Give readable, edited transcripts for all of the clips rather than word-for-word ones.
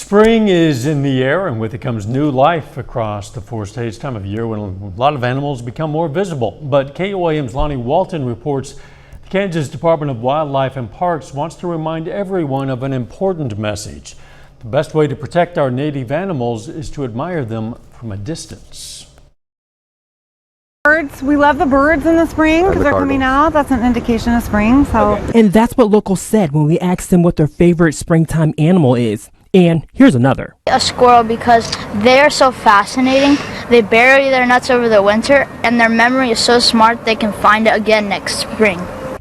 Spring is in the air, and with it comes new life across the 4 states. Time of year when a lot of animals become more visible. But KOAM's Lonnie Walton reports the Kansas Department of Wildlife and Parks wants to remind everyone of an important message. The best way to protect our native animals is to admire them from a distance. Birds, we love the birds in the spring because they're coming out. That's an indication of spring. And that's what locals said when we asked them what their favorite springtime animal is. And here's another. A squirrel, because they're so fascinating. They bury their nuts over the winter, and their memory is so smart they can find it again next spring.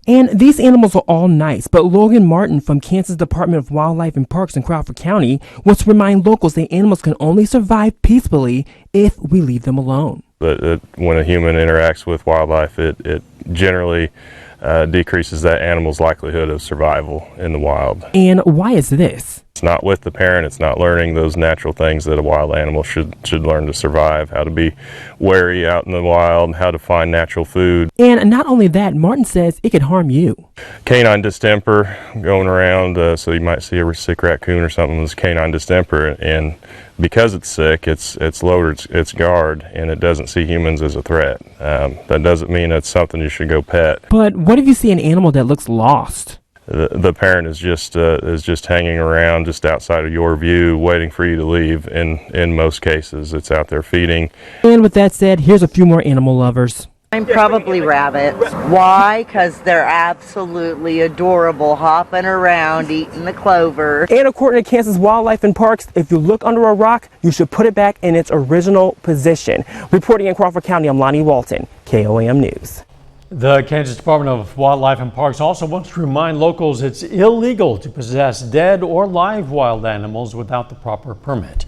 And these animals are all nice, but Logan Martin from Kansas Department of Wildlife and Parks in Crawford County wants to remind locals that animals can only survive peacefully if we leave them alone. But when a human interacts with wildlife, it generally decreases that animal's likelihood of survival in the wild. And why is this? It's not with the parent, it's not learning those natural things that a wild animal should learn to survive, how to be wary out in the wild, how to find natural food. And not only that, Martin says it could harm you. Canine distemper going around, so you might see a sick raccoon or something with canine distemper, and because it's sick, it's lowered its guard, and it doesn't see humans as a threat. That doesn't mean it's something you should go pet. But what if you see an animal that looks lost? The parent is just hanging around just outside of your view, waiting for you to leave. In most cases, it's out there feeding. And with that said, here's a few more animal lovers. I'm probably rabbits. Why? Because they're absolutely adorable, hopping around, eating the clover. And according to Kansas Wildlife and Parks, if you look under a rock, you should put it back in its original position. Reporting in Crawford County, I'm Lonnie Walton, KOAM News. The Kansas Department of Wildlife and Parks also wants to remind locals it's illegal to possess dead or live wild animals without the proper permit.